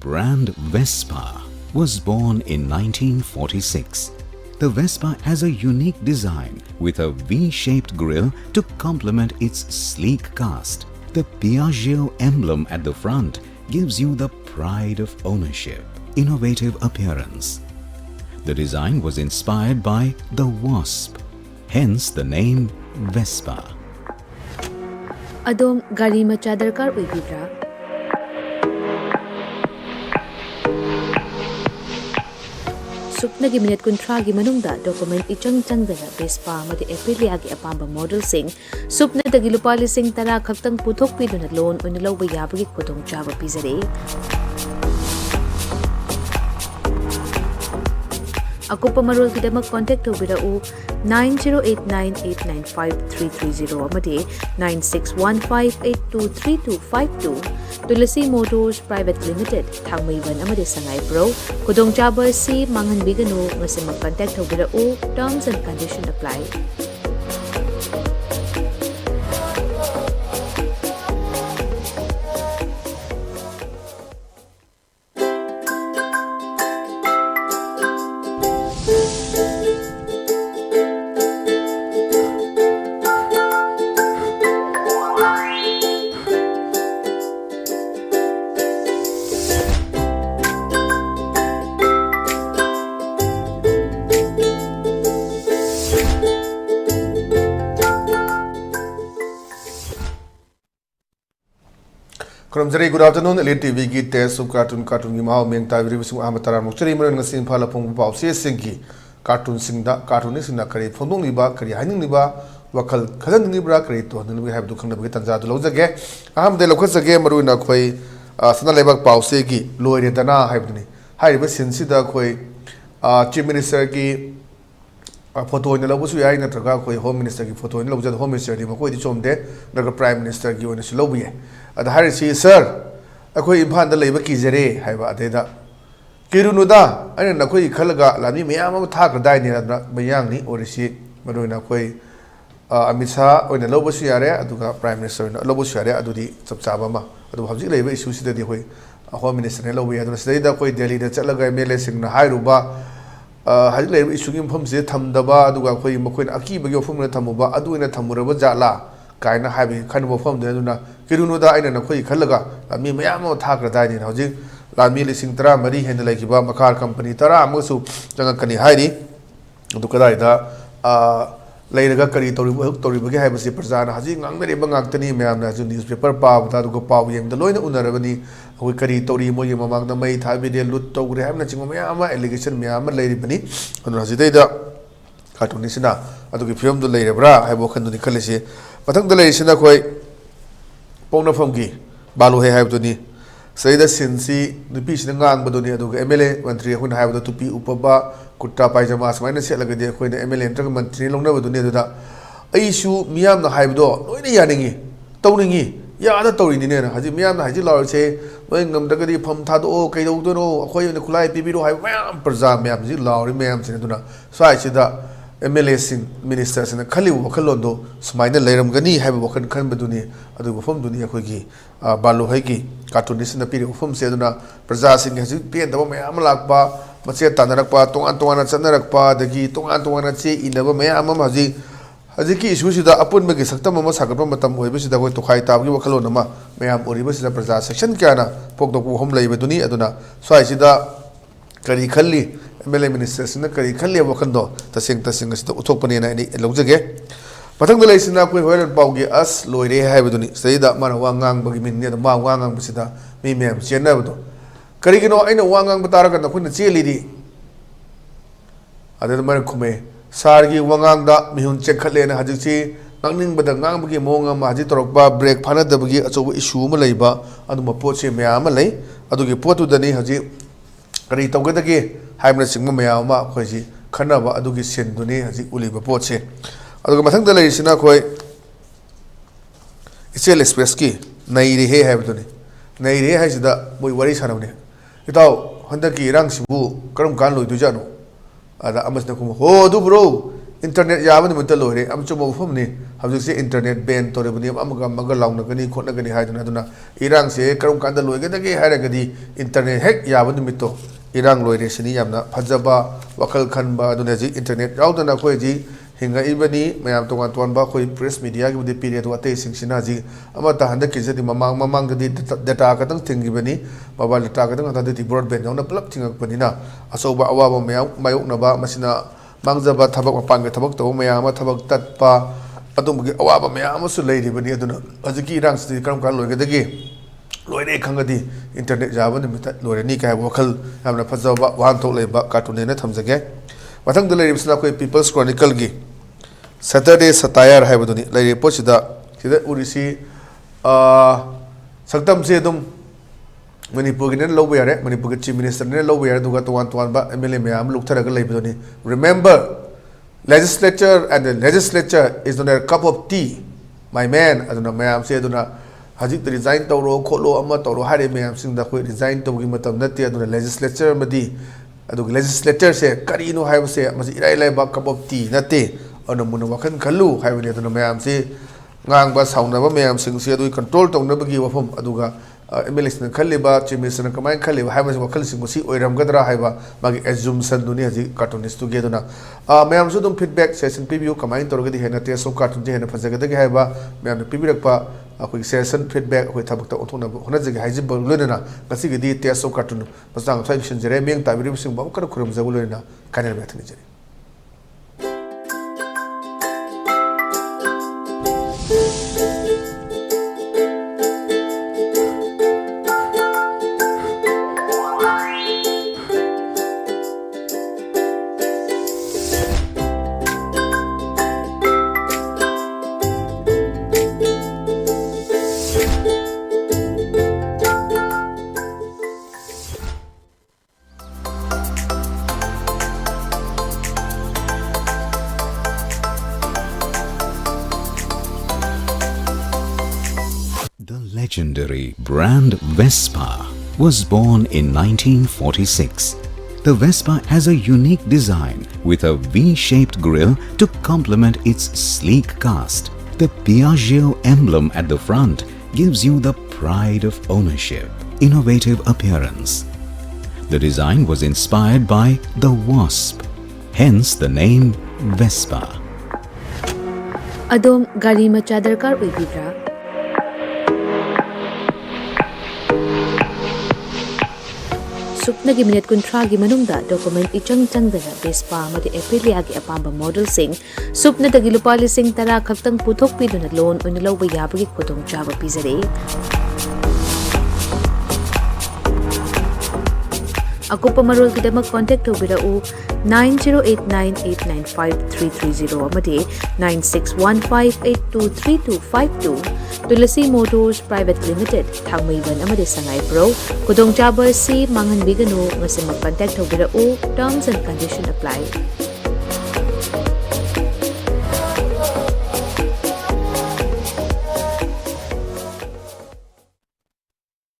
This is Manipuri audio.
brand Vespa was born in 1946. The Vespa has a unique design with a V-shaped grille to complement its sleek cast. The Piaggio emblem at the front gives you the pride of ownership, innovative appearance. The design was inspired by the wasp, hence the name Vespa. Adom gari macha darkar oibibra? Suknagi minute kuntragi manungda document ichang changdana Vespa amadi Aprilia gi apamba model sing supna dagi lupa lising tara khaktang puthok piduna loan oina lawba yabagi khudong chaba pizare. Akupa marol kidamak contact tobirau 9089895330 amadi 9615823252 Tulasi Motors Private Limited Thangmaiban amadi Sangai Pro Kudong chaba si manghan bigano ngasi mag-contact tobirau terms and conditions apply. Good afternoon, ELITETV ki test of cartoon ki mahaw meng tabi ribu amatara mukchari mo nga sing phala pong pao si singki cartoon singda cartoon singda kari phondong liba kari haning liba wakal khalan libra kari to haning liba habdu khangna bi tanza lo jage aham de lokha jage maru na khoi sana lebak pao se ki loire dana habduni haiba sinsi da khoi chief minister ki photo in the Lobusu Yai Natraga, Home Minister photo in the Home Minister, the Mako Chomde, the Prime Minister given us Lobby. At the Harris, sir, a quay impan the labor kizere, Haiba Deda. Kirunuda, I don't know Kalaga, Lani Miam Taka dining at Mayangni or she Maruna Quay Amisa or the Lobusu area, Aduga Prime Minister, Lobusu area, Adudi Sabama, the Habsi labor issues the way a Home Minister in Lobby, and the state that Quay Delhi, the Chalaga Meles in Hairuba. Hadley issuing from the Tamdaba, Duga, Moquin, Aki, but your formula Tamuba, Aduina Tamuraba Jala, Kaina having kind of a form the Luna, Kirunuda, and a Koi Kalaga, Lami Mayamo Taka dining housing, Lami Lissing Tra, Marie Hendelakiba, Makar Company, Tara, Musu, Janakani Heidi, Dukadaida, later Kari Toribuki Habasi Persana, Hazing, Angry Bangakani, Mam, as a newspaper, Pav, Taduko Pav, the Loina Unarabani. We carry Tori Moy among the May, Tabi, Luto, Graham, Nachimama, allegation, Miama, Lady Penny, and Razida Cartonisina. I took a film to later bra, I walk into the Kalisi. But the lady quite Pona Fungi, Balu have to ni. Say the Sinsi, the Pish and Gang, Badunia, Emily, when 3 would have the 2P Upaba, Kuta Pajamas, minus Yelagade, when the Emily and Truckman, Trilong never to near that. I issue Miam the Hive door, no any yanning, Toning. Yeah, the Tory in there. Has it Miam, has it Lord say, when the Gadi Pum Tado, Kado, Akoy, the Kulai, Pibido, I am Perzam, Miam, Lauri, Miam, Senatuna. So I said that MLS ministers and the Kali Wakalondo, Smile Laram Gani, have a Wakan Kanbaduni, Adu Fum Dunia Kogi, Balu Haki, cartoonist in the period of Fum Seduna, Perzasing has it paid the Amalakpa, Masia Tanarakpa, Tongantuana Sanarakpa, the Gi, Tongantuana Chi, in the Mayamazi. Aziki issues the upon Magi Sakama Sakapam, which the way to Hai Tabi Wakalonama, Mayam Oribus the Praza section Kana, Pogdo Home Labor Duni Aduna. So I see the Karikali, MLA ministers in the Karikali Wakando, the singers to Utopani and Logage. But on the last enough we heard Bogi us, Lloyd Habiduni, say that Manawangang Bagimin near the Mawangang Busita, Mimiam, Sienavado. Karikino, I know Wangang Batarakan, the Queen Lady. Other Marakume. Sargi Wanganga, Mihun Chekale, Hadisi, Nanging but the Nangaki Monga, Majitorba, break Panadabagi, as over issue Malayba, and Mapoche Meamalay, Aduki Potu Dani Haji, Karito Gadagi, Hybrid Sigma Meama, Kwaji, Kanava, Aduki Senduni, Haji Uliba Poche. Adukamatang the lady Sinakoi, it's a Lespeski, Nairi Hay Habitoni. Nairi has the boy worries Hanone. Without Handaki Rangsibu, Karum Kanlu Dujano. Ada amas na kumo ho do bro internet yaban mutta lore am chu mo phum ni habju se internet ban tore bani amaga maga launa gani khotna gani haiduna aduna irang se karum kanda loige dagi hairagadi internet hek yaban mito irang loire sini yamna phajaba wakal khanba aduna ji internet raudana khoi ji hinga ibani mayam tongan tonba khoi press media gi de period wa te singsina ji ama ta handa ki jedi mamang gadi data ka tang thingi bani mobile data ka tang ta di broadband na plug thingak bani na asoba awa mayuk na ba masina mangzaba thabak mapang ga thabak to mayam thabak tatpa adum gi awa ba mayam su leiri bani aduna ajiki rang sti karam kan loige dagi loire khangadi internet jaba ni mita loire ni kai wakal amna phajaba wan to leiba cartoon ne thamjage mathang dele bisna koi people's chronicle gi Saturday satire hai baduni leire pochida sida urisi saktam se dum Manipur ne lobe yare Manipur chief minister ne lobe yare duga tuan ba MLA me am lukthara ga leibaduni remember legislature and the legislature is not a cup of tea my man aduna me am se aduna hajik resign tawro kholo ama tawro hare me am sing da khoi resign tawgi matam nati aduna legislature madi adug legislature se karino hai se masi irai lai ba cup of tea nati ana mun wakhan khalu hai bani aduna me am se ngang ba sauna ba me am sing se adu control tawna bagi wafam aduga MLA khaliba chief minister kamai khaliba hai masi wakhal sing si oiram gadra hai ba magi assumption duni haji cartoonist tu ge duna me am su dum feedback session preview kamai torga di hena te so cartoon je hena phajaga de hai ba me am pibirak pa akoi session feedback akoi thabak ta othona hona jagi haji bol loina ngasi gi di te so cartoon pasang thai vision jere meng ta biri sing ba kar khurum jagu loina kanel methani jere The legendary brand Vespa was born in 1946. The Vespa has a unique design with a V-shaped grille to complement its sleek cast. The Piaggio emblem at the front gives you the pride of ownership, innovative appearance. The design was inspired by the wasp, hence the name Vespa. Adom gari macha darkar oibidra? Supnagi minute kuntragi manungda document ichang dana Vespa amadi Aprilia gi apamba model sing supna dagi lupa lising tara khaktang puthok piduna loan oina lawba yabagi khudong chaba pizare. Akupa marol kidamak contact tawbirau 9089895330 amadi 9615823252 Tulasi Motors Private Limited Thangmaiban amadi Sangay Pro Kudong Chaba si Mangan Bigano ngasi mag-contact tawbirau terms and condition apply.